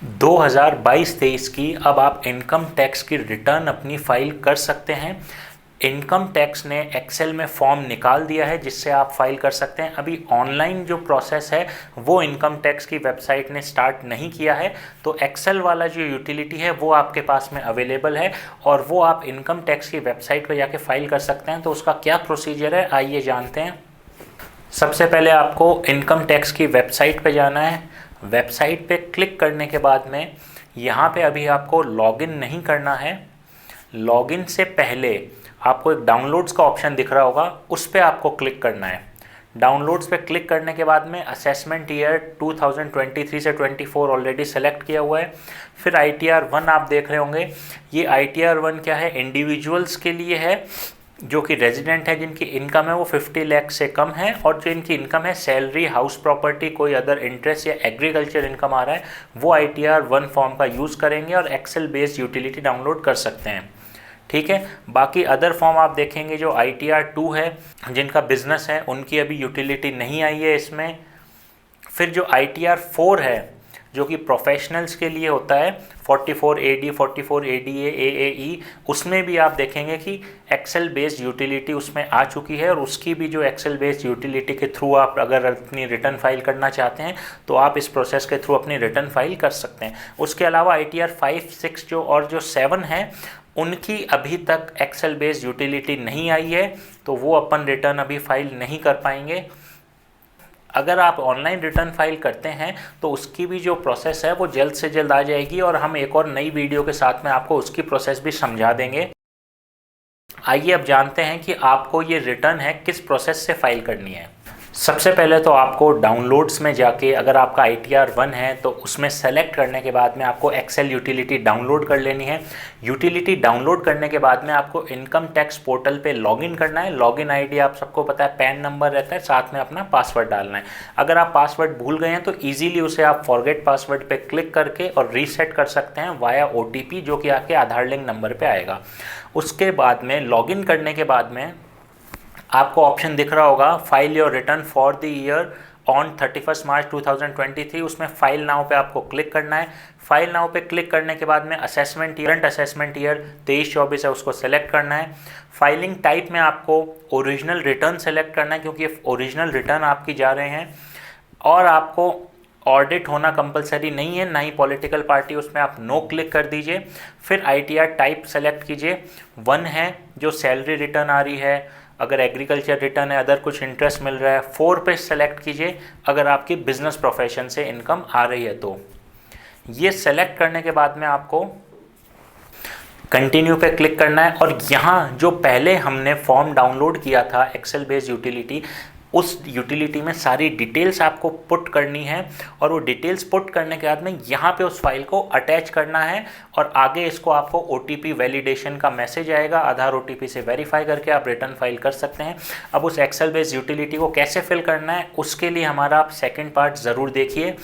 2022-23 की अब आप इनकम टैक्स की रिटर्न अपनी फाइल कर सकते हैं। इनकम टैक्स ने एक्सेल में फॉर्म निकाल दिया है जिससे आप फाइल कर सकते हैं। अभी ऑनलाइन जो प्रोसेस है वो इनकम टैक्स की वेबसाइट ने स्टार्ट नहीं किया है, तो एक्सेल वाला जो यूटिलिटी है वो आपके पास में अवेलेबल है और वो आप इनकम टैक्स की वेबसाइट पर जाके फाइल कर सकते हैं। तो उसका क्या प्रोसीजर है आइए जानते हैं। सबसे पहले आपको इनकम टैक्स की वेबसाइट पे जाना है। वेबसाइट पे क्लिक करने के बाद में यहाँ पे अभी आपको लॉगिन नहीं करना है। लॉगिन से पहले आपको एक डाउनलोड्स का ऑप्शन दिख रहा होगा, उस पर आपको क्लिक करना है। डाउनलोड्स पे क्लिक करने के बाद में असेसमेंट ईयर 2023 से 24 ऑलरेडी सेलेक्ट किया हुआ है। फिर ITR 1 आप देख रहे होंगे। ये ITR 1 क्या है, इंडिविजुअल्स के लिए है जो कि रेजिडेंट है, जिनकी इनकम है वो 50 लाख से कम है और जो इनकी इनकम है सैलरी, हाउस प्रॉपर्टी, कोई अदर इंटरेस्ट या एग्रीकल्चर इनकम आ रहा है, वो ITR 1 फॉर्म का यूज़ करेंगे और एक्सेल बेस्ड यूटिलिटी डाउनलोड कर सकते हैं। ठीक है। बाकी अदर फॉर्म आप देखेंगे जो ITR 2 है, जिनका बिजनेस है, उनकी अभी यूटिलिटी नहीं आई है इसमें। फिर जो ITR 4 है जो कि प्रोफेशनल्स के लिए होता है, 44 AD, 44 ADA, AAE, उसमें भी आप देखेंगे कि एक्सेल बेस्ड यूटिलिटी उसमें आ चुकी है और उसकी भी जो एक्सेल बेस्ड यूटिलिटी के थ्रू आप अगर अपनी रिटर्न फाइल करना चाहते हैं तो आप इस प्रोसेस के थ्रू अपनी रिटर्न फाइल कर सकते हैं। उसके अलावा ITR 5, 6 जो और जो 7 है उनकी अभी तक एक्सेल बेस्ड यूटिलिटी नहीं आई है, तो वो अपन रिटर्न अभी फाइल नहीं कर पाएंगे। अगर आप ऑनलाइन रिटर्न फाइल करते हैं तो उसकी भी जो प्रोसेस है वो जल्द से जल्द आ जाएगी और हम एक और नई वीडियो के साथ में आपको उसकी प्रोसेस भी समझा देंगे। आइए अब जानते हैं कि आपको ये रिटर्न है किस प्रोसेस से फाइल करनी है। सबसे पहले तो आपको डाउनलोड्स में जाके, अगर आपका ITR 1 है तो उसमें सेलेक्ट करने के बाद में आपको एक्सेल यूटिलिटी डाउनलोड कर लेनी है। यूटिलिटी डाउनलोड करने के बाद में आपको इनकम टैक्स पोर्टल पे लॉगिन करना है। लॉगिन ID आप सबको पता है, पैन नंबर रहता है, साथ में अपना पासवर्ड डालना है। अगर आप पासवर्ड भूल गए हैं तो ईजिली उसे आप फॉरगेट पासवर्ड पे क्लिक करके और रीसेट कर सकते हैं वाया OTP, जो कि आपके आधार लिंक नंबर पर आएगा। उसके बाद में लॉगिन करने के बाद में आपको ऑप्शन दिख रहा होगा, file your return for the year on 31 मार्च 2023। उसमें फाइल नाउ पे आपको क्लिक करना है। फाइल नाउ पे क्लिक करने के बाद में असेसमेंट ईयर 23-24 है, उसको सेलेक्ट करना है। फाइलिंग टाइप में आपको ओरिजिनल रिटर्न सेलेक्ट करना है क्योंकि ओरिजिनल रिटर्न आपकी जा रहे हैं और आपको ऑडिट होना कंपलसरी नहीं है, ना ही पॉलिटिकल पार्टी, उसमें आप नो क्लिक कर दीजिए। फिर ITR टाइप सेलेक्ट कीजिए। 1 है जो सैलरी रिटर्न आ रही है, अगर एग्रीकल्चर रिटर्न है, अदर कुछ इंटरेस्ट मिल रहा है। 4 पे सेलेक्ट कीजिए अगर आपकी बिजनेस प्रोफेशन से इनकम आ रही है तो। ये सेलेक्ट करने के बाद में आपको कंटिन्यू पे क्लिक करना है और यहाँ जो पहले हमने फॉर्म डाउनलोड किया था एक्सेल बेस्ड यूटिलिटी, उस यूटिलिटी में सारी डिटेल्स आपको पुट करनी है और वो डिटेल्स पुट करने के बाद में यहाँ पे उस फाइल को अटैच करना है और आगे इसको आपको OTP वैलिडेशन का मैसेज आएगा। आधार OTP से वेरीफाई करके आप रिटर्न फाइल कर सकते हैं। अब उस एक्सेल बेस्ड यूटिलिटी को कैसे फिल करना है उसके लिए हमारा आप सेकंड पार्ट ज़रूर देखिए।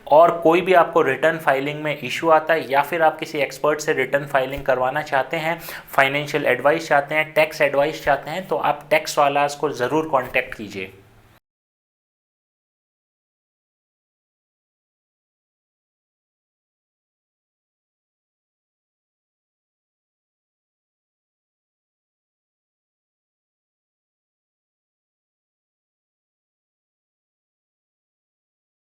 और कोई भी आपको रिटर्न फाइलिंग में इशू आता है या फिर आप किसी एक्सपर्ट से रिटर्न फाइलिंग करवाना चाहते हैं, फाइनेंशियल एडवाइस चाहते हैं, टैक्स एडवाइस चाहते हैं, तो आप टैक्स वाला को ज़रूर कॉन्टैक्ट कीजिए।